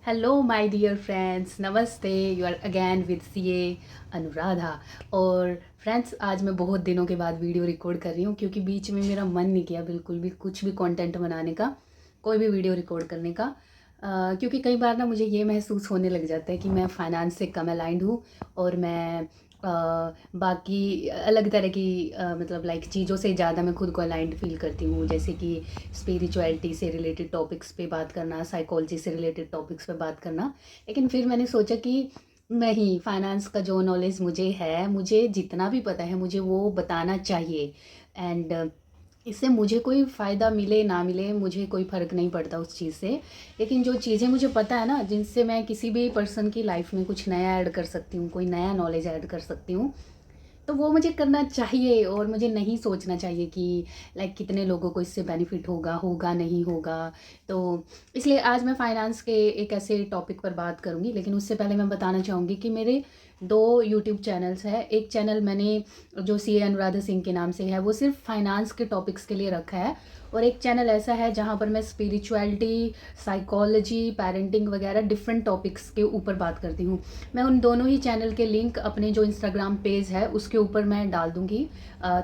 Hello my dear friends, नमस्ते। You are again with CA Anuradha. और friends, आज मैं बहुत दिनों के बाद वीडियो रिकॉर्ड कर रही हूँ क्योंकि बीच में मेरा मन नहीं किया बिल्कुल भी कुछ भी कंटेंट बनाने का, कोई भी वीडियो रिकॉर्ड करने का। क्योंकि कई बार ना मुझे ये महसूस होने लग जाता है कि मैं फाइनेंस से कम अलाइंड हूँ और मैं बाकी अलग तरह की मतलब लाइक चीज़ों से ज़्यादा मैं खुद को अलाइंड फील करती हूँ, जैसे कि स्पिरिचुअलिटी से रिलेटेड टॉपिक्स पे बात करना, साइकोलॉजी से रिलेटेड टॉपिक्स पे बात करना। लेकिन फिर मैंने सोचा कि नहीं, फाइनेंस का जो नॉलेज मुझे है, मुझे जितना भी पता है मुझे वो बताना चाहिए। एंड इससे मुझे कोई फ़ायदा मिले ना मिले मुझे कोई फ़र्क नहीं पड़ता उस चीज़ से। लेकिन जो चीज़ें मुझे पता है ना, जिनसे मैं किसी भी पर्सन की लाइफ में कुछ नया ऐड कर सकती हूँ, कोई नया नॉलेज ऐड कर सकती हूँ, तो वो मुझे करना चाहिए। और मुझे नहीं सोचना चाहिए कि लाइक कितने लोगों को इससे बेनिफिट होगा होगा नहीं होगा। तो इसलिए आज मैं फाइनेंस के एक ऐसे टॉपिक पर बात करूंगी। लेकिन उससे पहले मैं बताना चाहूँगी कि मेरे दो यूट्यूब चैनल्स हैं। एक चैनल मैंने जो सी ए अनुराधा सिंह के नाम से है, वो सिर्फ फाइनेंस के टॉपिक्स के लिए रखा है। और एक चैनल ऐसा है जहाँ पर मैं स्पिरिचुअलिटी, साइकोलॉजी, पेरेंटिंग वगैरह डिफरेंट टॉपिक्स के ऊपर बात करती हूँ। मैं उन दोनों ही चैनल के लिंक अपने जो इंस्टाग्राम पेज है उसके ऊपर मैं डाल दूँगी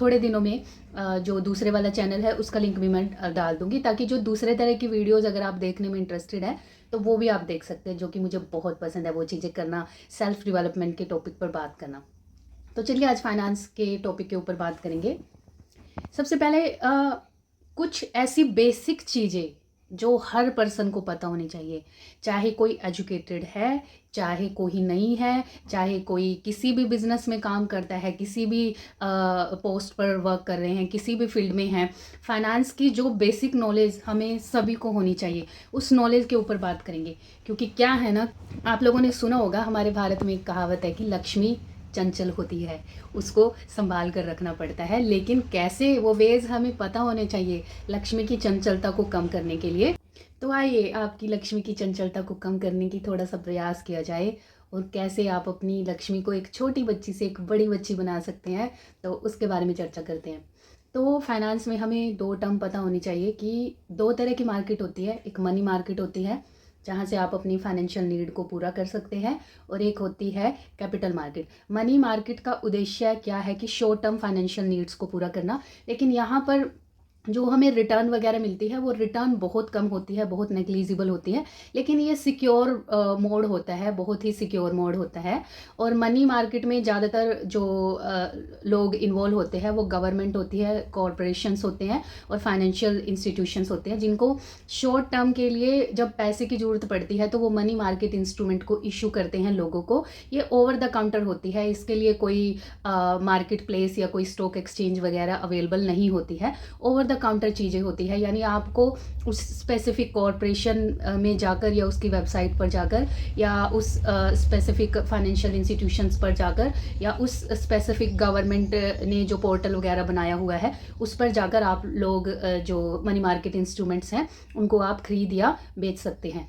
थोड़े दिनों में। जो दूसरे वाला चैनल है उसका लिंक भी मैं डाल दूँगी, ताकि जो दूसरे तरह की वीडियोज़ अगर आप देखने में इंटरेस्टेड है तो वो भी आप देख सकते हैं, जो कि मुझे बहुत पसंद है वो चीज़ें करना, सेल्फ डेवलपमेंट के टॉपिक पर बात करना। तो चलिए आज फाइनेंस के टॉपिक के ऊपर बात करेंगे। सबसे पहले कुछ ऐसी बेसिक चीज़ें जो हर पर्सन को पता होनी चाहिए, चाहे कोई एजुकेटेड है, चाहे कोई नहीं है, चाहे कोई किसी भी बिजनेस में काम करता है, किसी भी पोस्ट पर वर्क कर रहे हैं, किसी भी फील्ड में हैं। फाइनेंस की जो बेसिक नॉलेज हमें सभी को होनी चाहिए, उस नॉलेज के ऊपर बात करेंगे। क्योंकि क्या है ना, आप लोगों ने सुना होगा, हमारे भारत में एक कहावत है कि लक्ष्मी चंचल होती है, उसको संभाल कर रखना पड़ता है। लेकिन कैसे, वो वेज हमें पता होने चाहिए लक्ष्मी की चंचलता को कम करने के लिए। तो आइए आपकी लक्ष्मी की चंचलता को कम करने की थोड़ा सा प्रयास किया जाए, और कैसे आप अपनी लक्ष्मी को एक छोटी बच्ची से एक बड़ी बच्ची बना सकते हैं, तो उसके बारे में चर्चा करते हैं। तो फाइनेंस में हमें दो टर्म पता होनी चाहिए कि दो तरह की मार्केट होती है। एक मनी मार्केट होती है जहाँ से आप अपनी फाइनेंशियल नीड को पूरा कर सकते हैं, और एक होती है कैपिटल मार्केट। मनी मार्केट का उद्देश्य क्या है कि शॉर्ट टर्म फाइनेंशियल नीड्स को पूरा करना। लेकिन यहाँ पर जो हमें रिटर्न वगैरह मिलती है वो रिटर्न बहुत कम होती है, बहुत नेग्लिजिबल होती है। लेकिन ये सिक्योर मोड होता है, बहुत ही सिक्योर मोड होता है। और मनी मार्केट में ज़्यादातर जो लोग इन्वॉल्व होते हैं वो गवर्नमेंट होती है, कॉरपोरेशंस होते हैं और फाइनेंशियल इंस्टीट्यूशंस होते हैं, जिनको शॉर्ट टर्म के लिए जब पैसे की ज़रूरत पड़ती है तो वो मनी मार्केट इंस्ट्रूमेंट को इशू करते हैं लोगों को। ये ओवर द काउंटर होती है, इसके लिए कोई मार्केट प्लेस या कोई स्टॉक एक्सचेंज वगैरह अवेलेबल नहीं होती है। ओवर द काउंटर चीज़ें होती है, यानी आपको उस स्पेसिफिक कॉरपोरेशन में जाकर या उसकी वेबसाइट पर जाकर या उस स्पेसिफिक फाइनेंशियल इंस्टीट्यूशंस पर जाकर या उस स्पेसिफिक गवर्नमेंट ने जो पोर्टल वगैरह बनाया हुआ है उस पर जाकर आप लोग जो मनी मार्केट इंस्ट्रूमेंट्स हैं उनको आप खरीद या बेच सकते हैं।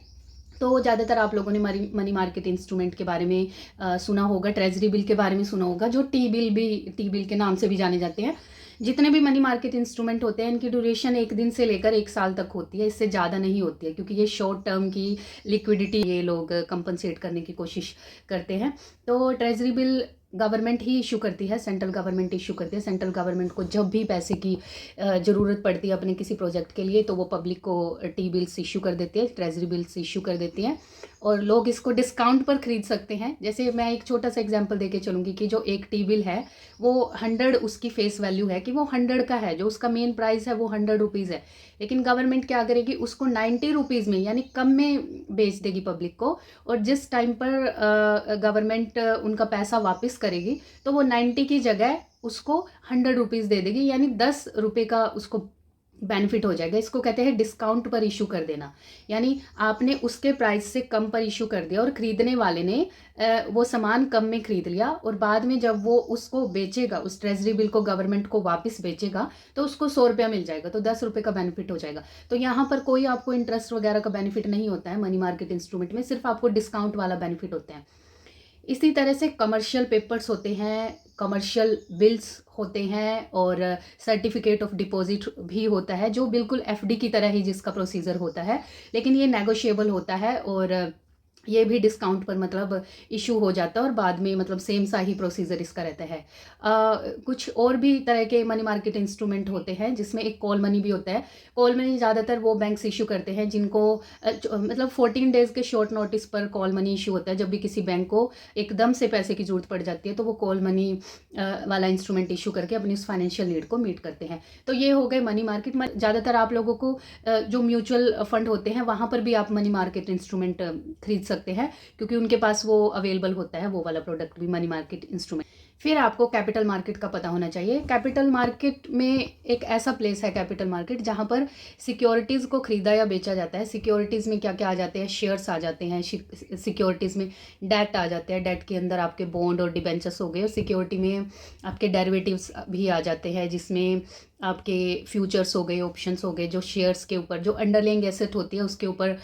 तो ज़्यादातर आप लोगों ने मनी मार्केट इंस्ट्रूमेंट के बारे में सुना होगा, ट्रेजरी बिल के बारे में सुना होगा, जो टी बिल के नाम से भी जाने जाते हैं। जितने भी मनी मार्केट इंस्ट्रूमेंट होते हैं इनकी ड्यूरेशन 1 दिन से लेकर 1 साल तक होती है, इससे ज़्यादा नहीं होती है, क्योंकि ये शॉर्ट टर्म की लिक्विडिटी ये लोग कंपनसेट करने की कोशिश करते हैं। तो ट्रेजरी बिल गवर्नमेंट ही इशू करती है, सेंट्रल गवर्नमेंट इशू करती है। सेंट्रल गवर्नमेंट को जब भी पैसे की ज़रूरत पड़ती है अपने किसी प्रोजेक्ट के लिए, तो वो पब्लिक को टी बिल्स इशू कर देती है, ट्रेजरी बिल्स इशू कर देती हैं, और लोग इसको डिस्काउंट पर खरीद सकते हैं। जैसे मैं एक छोटा सा एग्जांपल देके चलूँगी कि जो एक टी बिल है वो 100 उसकी फेस वैल्यू है कि वो 100 का है, जो उसका मेन प्राइस है वो 100 रुपीज़ है। लेकिन गवर्नमेंट क्या करेगी, उसको 90 रुपीज़ में यानी कम में बेच देगी पब्लिक को। और जिस टाइम पर गवर्नमेंट उनका पैसा वापस करेगी तो वो 90 की जगह उसको 100 रुपीज़ दे देगी, यानी 10 रुपये का उसको बेनिफिट हो जाएगा। इसको कहते हैं डिस्काउंट पर इशू कर देना, यानी आपने उसके प्राइस से कम पर इशू कर दिया और खरीदने वाले ने वो सामान कम में खरीद लिया, और बाद में जब वो उसको बेचेगा, उस ट्रेजरी बिल को गवर्नमेंट को वापस बेचेगा, तो उसको 100 रुपया मिल जाएगा, तो 10 रुपये का बेनिफिट हो जाएगा। तो यहाँ पर कोई आपको इंटरेस्ट वगैरह का बेनिफिट नहीं होता है मनी मार्केट इंस्ट्रूमेंट में, सिर्फ आपको डिस्काउंट वाला बेनिफिट होता है। इसी तरह से कमर्शियल पेपर्स होते हैं, कमर्शियल बिल्स होते हैं, और सर्टिफिकेट ऑफ डिपॉजिट भी होता है, जो बिल्कुल एफडी की तरह ही जिसका प्रोसीजर होता है, लेकिन ये नेगोशिएबल होता है। और ये भी डिस्काउंट पर मतलब इशू हो जाता है और बाद में मतलब सेम सा ही प्रोसीजर इसका रहता है। कुछ और भी तरह के मनी मार्केट इंस्ट्रूमेंट होते हैं जिसमें एक कॉल मनी भी होता है। कॉल मनी ज़्यादातर वो बैंक्स इशू करते हैं जिनको मतलब 14 डेज़ के शॉर्ट नोटिस पर कॉल मनी इशू होता है। जब भी किसी बैंक को एकदम से पैसे की ज़रूरत पड़ जाती है तो वो कॉल मनी वाला इंस्ट्रूमेंट इशू करके अपनी उस फाइनेंशियल नीड को मीट करते हैं। तो ये हो गए मनी मार्केट। ज़्यादातर आप लोगों को जो म्यूचुअल फंड होते हैं वहाँ पर भी आप मनी मार्केट इंस्ट्रूमेंट खरीद सकते हैं, क्योंकि उनके पास वो अवेलेबल होता है, वो वाला प्रोडक्ट भी मनी मार्केट इंस्ट्रूमेंट। फिर आपको कैपिटल मार्केट का पता होना चाहिए। कैपिटल मार्केट में एक ऐसा प्लेस है कैपिटल मार्केट जहाँ पर सिक्योरिटीज़ को खरीदा या बेचा जाता है। सिक्योरिटीज़ में क्या क्या आ जाते हैं, शेयर्स आ जाते हैं, सिक्योरिटीज़ में डेट आ जाते हैं, डेट के अंदर आपके बॉन्ड और डिबेंचर्स हो गए, और सिक्योरिटी में आपके डेरिवेटिव्स भी आ जाते हैं जिसमें आपके फ्यूचर्स हो गए, ऑप्शंस हो गए, जो शेयर्स के ऊपर जो अंडरलाइंग एसेट होती है उसके ऊपर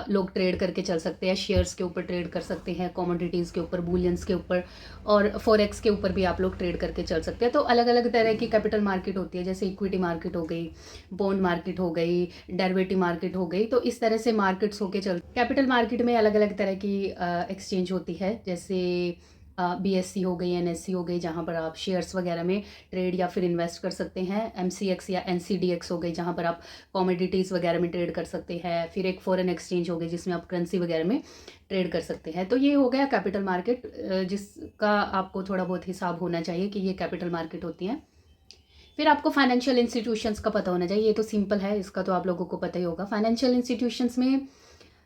लोग ट्रेड करके चल सकते हैं। शेयर्स के ऊपर ट्रेड कर सकते हैं, कमोडिटीज़ के ऊपर, बुलियंस के ऊपर, और फॉरेक्स के ऊपर भी आप लोग ट्रेड करके चल सकते हैं। तो अलग अलग तरह की कैपिटल मार्केट होती है, जैसे इक्विटी मार्केट हो गई, बॉन्ड मार्केट हो गई, डेरिवेटिव मार्केट हो गई। तो इस तरह से मार्केट्स होके चल कैपिटल मार्केट में अलग अलग तरह की एक्सचेंज होती है, जैसे BSE हो गई, NSE हो गई, जहाँ पर आप शेयर्स वगैरह में ट्रेड या फिर इन्वेस्ट कर सकते हैं। MCX या NCDX हो गई जहाँ पर आप कमोडिटीज़ वगैरह में ट्रेड कर सकते हैं। फिर एक फॉरेन एक्सचेंज हो गई जिसमें आप करेंसी वगैरह में ट्रेड कर सकते हैं। तो ये हो गया कैपिटल मार्केट, जिसका आपको थोड़ा बहुत हिसाब होना चाहिए कि ये कैपिटल मार्केट होती हैं। फिर आपको फाइनेंशियल इंस्टीट्यूशंस का पता होना चाहिए। ये तो सिंपल है, इसका तो आप लोगों को पता ही होगा। फाइनेंशियल इंस्टीट्यूशंस में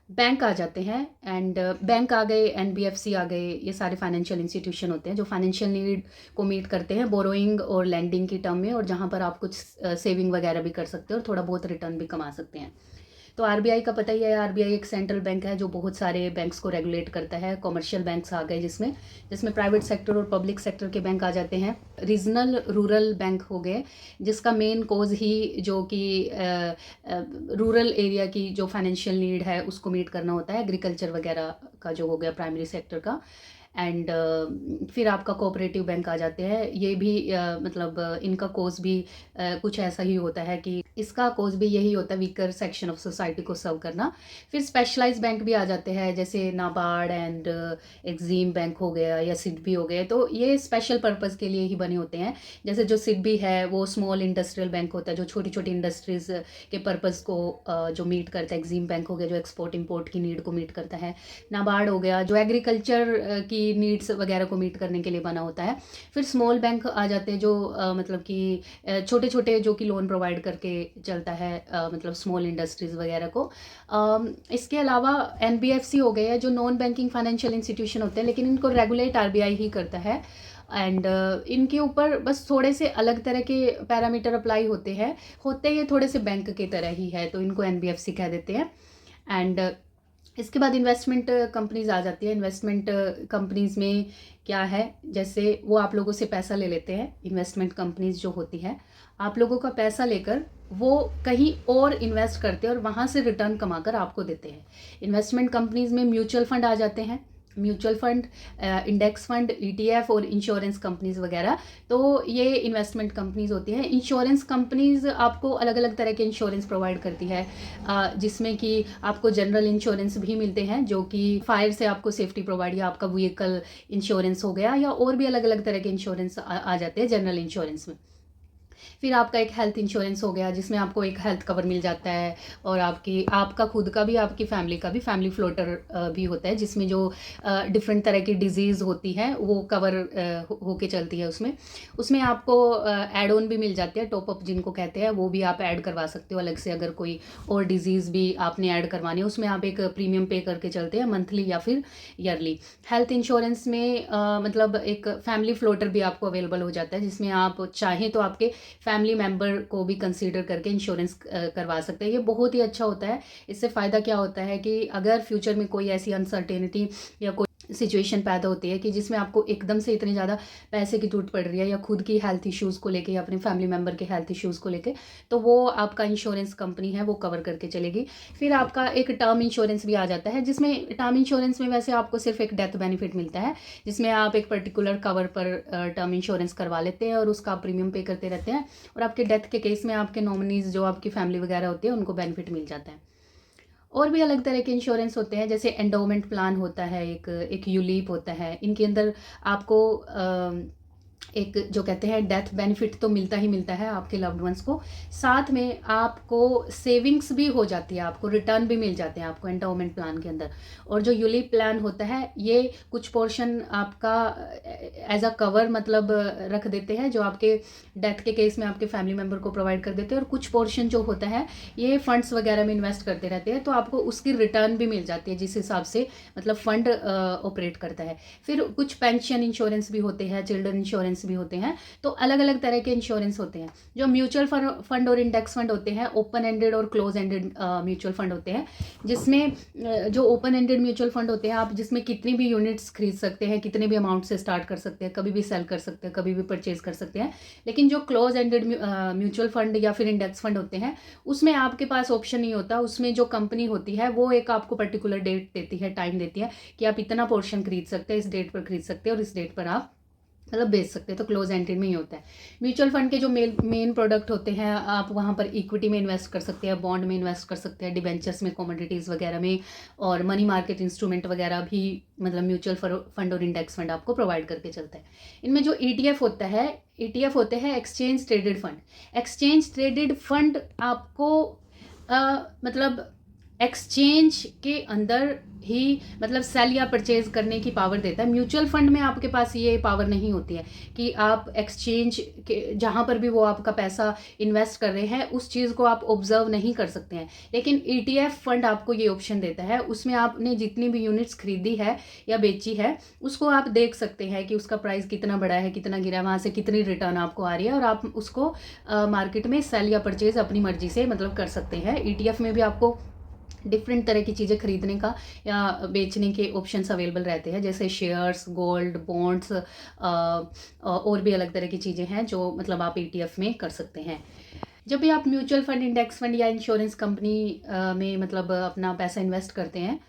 बैंक आ जाते हैं, एंड बैंक आ गए, NBFC आ गए, ये सारे फाइनेंशियल इंस्टीट्यूशन होते हैं जो फाइनेंशियल नीड को मीट करते हैं बोरोइंग और लैंडिंग की टर्म में, और जहाँ पर आप कुछ सेविंग वगैरह भी कर सकते हैं और थोड़ा बहुत रिटर्न भी कमा सकते हैं। तो RBI का पता ही है, RBI एक सेंट्रल बैंक है जो बहुत सारे बैंक्स को रेगुलेट करता है। कॉमर्शियल बैंक्स आ गए जिसमें जिसमें प्राइवेट सेक्टर और पब्लिक सेक्टर के बैंक आ जाते हैं। रीजनल रूरल बैंक हो गए जिसका मेन कोज ही जो कि रूरल एरिया की जो फाइनेंशियल नीड है उसको मीट करना होता है, एग्रीकल्चर वगैरह का जो हो गया प्राइमरी सेक्टर का। एंड फिर आपका कोऑपरेटिव बैंक आ जाते हैं। ये भी मतलब इनका कोर्स भी कुछ ऐसा ही होता है कि इसका कोर्स भी यही होता है, वीकर सेक्शन ऑफ सोसाइटी को सर्व करना। फिर स्पेशलाइज बैंक भी आ जाते हैं जैसे नाबार्ड एंड एक्जिम बैंक हो गया या सिडबी हो गए। तो ये स्पेशल पर्पज़ के लिए ही बने होते हैं। जैसे जो सिडबी है वो स्मॉल इंडस्ट्रियल बैंक होता है जो छोटी छोटी इंडस्ट्रीज़ के पर्पज़ को जो मीट करता है। एक्जिम बैंक हो गया जो एक्सपोर्ट इम्पोर्ट की नीड को मीट करता है। नाबार्ड हो गया जो एग्रीकल्चर की नीड्स वगैरह को मीट करने के लिए बना होता है। फिर स्मॉल बैंक आ जाते हैं जो मतलब कि छोटे छोटे जो कि लोन प्रोवाइड करके चलता है, मतलब स्मॉल इंडस्ट्रीज़ वगैरह को। इसके अलावा NBFC हो गए हैं जो नॉन बैंकिंग फाइनेंशियल इंस्टीट्यूशन होते हैं, लेकिन इनको रेगुलेट RBI ही करता है। एंड इनके ऊपर बस थोड़े से अलग तरह के पैरामीटर अप्लाई होते हैं, होते ये थोड़े से बैंक के तरह ही है, तो इनको NBFC कह देते हैं। एंड इसके बाद इन्वेस्टमेंट कंपनीज आ जाती है। इन्वेस्टमेंट कंपनीज में क्या है, जैसे वो आप लोगों से पैसा ले लेते हैं। इन्वेस्टमेंट कंपनीज जो होती हैं आप लोगों का पैसा लेकर वो कहीं और इन्वेस्ट करते हैं और वहाँ से रिटर्न कमाकर आपको देते हैं। इन्वेस्टमेंट कंपनीज में म्यूचुअल फंड आ जाते हैं, mutual fund, index fund, ETF और इंश्योरेंस कंपनीज वगैरह। तो ये इन्वेस्टमेंट कंपनीज होती हैं। इंश्योरेंस कंपनीज आपको अलग अलग तरह के इंश्योरेंस प्रोवाइड करती है, जिसमें कि आपको जनरल इंश्योरेंस भी मिलते हैं जो कि फायर से आपको सेफ्टी प्रोवाइड, या आपका व्हीकल इंश्योरेंस हो गया, या और भी अलग अलग तरह के इंश्योरेंस आ जाते हैं जनरल इंश्योरेंस में। फिर आपका एक हेल्थ इंश्योरेंस हो गया जिसमें आपको एक हेल्थ कवर मिल जाता है, और आपका खुद का भी, आपकी फैमिली का भी, फैमिली फ्लोटर भी होता है जिसमें जो डिफरेंट तरह की डिजीज़ होती है वो कवर होके चलती है। उसमें उसमें आपको एड ऑन भी मिल जाते हैं, टॉपअप जिनको कहते हैं, वो भी आप ऐड करवा सकते हो अलग से। अगर कोई और डिजीज़ भी आपने ऐड करवानी है उसमें आप एक प्रीमियम पे करके चलते हैं, मंथली या फिर ईयरली। हेल्थ इंश्योरेंस में मतलब एक फैमिली फ्लोटर भी आपको अवेलेबल हो जाता है जिसमें आप चाहें तो आपके फैमिली मेम्बर को भी कंसीडर करके इंश्योरेंस करवा सकते हैं। ये बहुत ही अच्छा होता है। इससे फ़ायदा क्या होता है कि अगर फ्यूचर में कोई ऐसी अनसर्टेनिटी या कोई सिचुएशन पैदा होती है कि जिसमें आपको एकदम से इतनी ज़्यादा पैसे की जरूरत पड़ रही है, या खुद की हेल्थ इश्यूज़ को लेके या अपने फैमिली मेम्बर के हेल्थ इश्यूज़ को लेके, तो वो आपका इंश्योरेंस कंपनी है वो कवर करके चलेगी। फिर आपका एक टर्म इंश्योरेंस भी आ जाता है जिसमें टर्म इंश्योरेंस में वैसे आपको सिर्फ एक डेथ बेनिफिट मिलता है, जिसमें आप एक पर्टिकुलर कवर पर टर्म इंश्योरेंस करवा लेते हैं और उसका प्रीमियम पे करते रहते हैं, और आपके डेथ के केस में आपके नॉमिनीज जो आपकी फैमिली वगैरह होती है उनको बेनिफिट मिल जाता है। और भी अलग तरह के इंश्योरेंस होते हैं, जैसे एंडोमेंट प्लान होता है, एक यूलिप होता है। इनके अंदर आपको एक जो कहते हैं डेथ बेनिफिट तो मिलता ही मिलता है आपके लव्ड वंस को, साथ में आपको सेविंग्स भी हो जाती है, आपको रिटर्न भी मिल जाते हैं आपको एंडोमेंट प्लान के अंदर। और जो यूलिप प्लान होता है ये कुछ पोर्शन आपका एज अ कवर मतलब रख देते हैं, जो आपके डेथ के केस में आपके फैमिली मेम्बर को प्रोवाइड कर देते हैं, और कुछ पोर्शन जो होता है ये फंड्स वगैरह में इन्वेस्ट करते रहते हैं, तो आपको उसकी रिटर्न भी मिल जाती है जिस हिसाब से मतलब फंड ऑपरेट करता है। फिर कुछ पेंशन इंश्योरेंस भी होते हैं, चिल्ड्रन इंश्योरेंस भी होते हैं। तो अलग अलग तरह के इंश्योरेंस होते हैं। जो म्यूचुअल फंड और इंडेक्स फंड होते हैं, ओपन एंडेड और क्लोज एंडेड म्यूचुअल फंड होते हैं, जिसमें जो ओपन एंडेड म्यूचुअल फंड होते हैं आप जिसमें कितनी भी यूनिट्स खरीद सकते हैं, कितने भी अमाउंट से स्टार्ट कर सकते हैं, कभी भी सेल कर सकते हैं, कभी भी परचेज कर सकते हैं। लेकिन जो क्लोज एंडेड म्यूचुअल फंड या फिर इंडेक्स फंड होते हैं उसमें आपके पास ऑप्शन नहीं होता। उसमें जो कंपनी होती है वो एक आपको पर्टिकुलर डेट देती है, टाइम देती है कि आप इतना पोर्शन खरीद सकते हैं, इस डेट पर खरीद सकते हैं और इस डेट पर आप मतलब बेच सकते हैं। तो क्लोज एंडेड में ही होता है। म्यूचुअल फंड के जो मेन प्रोडक्ट होते हैं, आप वहाँ पर इक्विटी में इन्वेस्ट कर सकते हैं, बॉन्ड में इन्वेस्ट कर सकते हैं, डिबेंचर्स में, कमोडिटीज़ वगैरह में, और मनी मार्केट इंस्ट्रूमेंट वगैरह भी मतलब म्यूचुअल फंड और इंडेक्स फंड आपको प्रोवाइड करके चलता है। इनमें जो ETF होता है, ETF होते हैं exchange traded fund. Exchange traded fund आपको मतलब एक्सचेंज के अंदर ही मतलब सेल या परचेज करने की पावर देता है। म्यूचुअल फंड में आपके पास ये पावर नहीं होती है कि आप एक्सचेंज के जहाँ पर भी वो आपका पैसा इन्वेस्ट कर रहे हैं उस चीज़ को आप ऑब्जर्व नहीं कर सकते हैं। लेकिन ETF फंड आपको ये ऑप्शन देता है, उसमें आपने जितनी भी यूनिट्स खरीदी है या बेची है उसको आप देख सकते हैं कि उसका प्राइस कितना बढ़ा है, कितना गिरा है, वहाँ से कितनी रिटर्न आपको आ रही है, और आप उसको मार्केट में सेल या परचेज अपनी मर्जी से मतलब कर सकते हैं। ETF में भी आपको डिफरेंट तरह की चीज़ें खरीदने का या बेचने के ऑप्शंस अवेलेबल रहते हैं, जैसे शेयर्स, गोल्ड, बॉन्ड्स, और भी अलग तरह की चीज़ें हैं जो मतलब आप ETF में कर सकते हैं। जब भी आप म्यूचुअल फंड, इंडेक्स फंड या इंश्योरेंस कंपनी में मतलब अपना पैसा इन्वेस्ट करते हैं,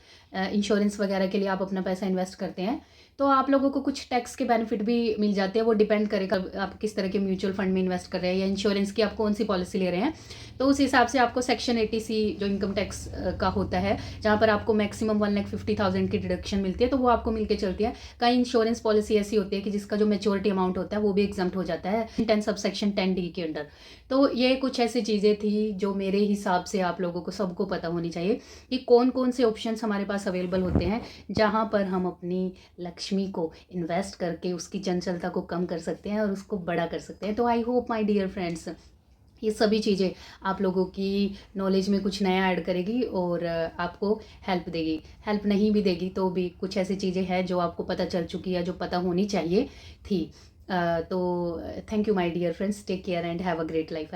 इंश्योरेंस वगैरह के लिए आप अपना पैसा इन्वेस्ट करते हैं, तो आप लोगों को कुछ टैक्स के बेनिफिट भी मिल जाते हैं। वो डिपेंड करेगा आप किस तरह के म्यूचुअल फंड में इन्वेस्ट कर रहे हैं या इंश्योरेंस की आप कौन सी पॉलिसी ले रहे हैं। तो उस हिसाब से आपको सेक्शन 80C जो इनकम टैक्स का होता है, जहाँ पर आपको मैक्सिमम 1,50,000 की डिडक्शन मिलती है, तो वो आपको मिलके चलती है। कई इंश्योरेंस पॉलिसी ऐसी होती है कि जिसका जो मेच्योरिटी अमाउंट होता है वो भी एग्जम्प्ट हो जाता है 10 सबसेक्शन 10D के अंडर। तो ये कुछ ऐसी चीज़ें थी जो मेरे हिसाब से आप लोगों को सबको पता होनी चाहिए कि कौन कौन से ऑप्शंस हमारे पास अवेलेबल होते हैं जहाँ पर हम अपनी लक्ष्मी को इन्वेस्ट करके उसकी चंचलता को कम कर सकते हैं और उसको बड़ा कर सकते हैं। तो I hope my dear friends ये सभी चीज़ें आप लोगों की नॉलेज में कुछ नया ऐड करेगी और आपको हेल्प देगी। हेल्प नहीं भी देगी तो भी कुछ ऐसी चीज़ें हैं जो आपको पता चल चुकी है, जो पता होनी चाहिए थी। तो thank you my dear friends, take care and have a great life.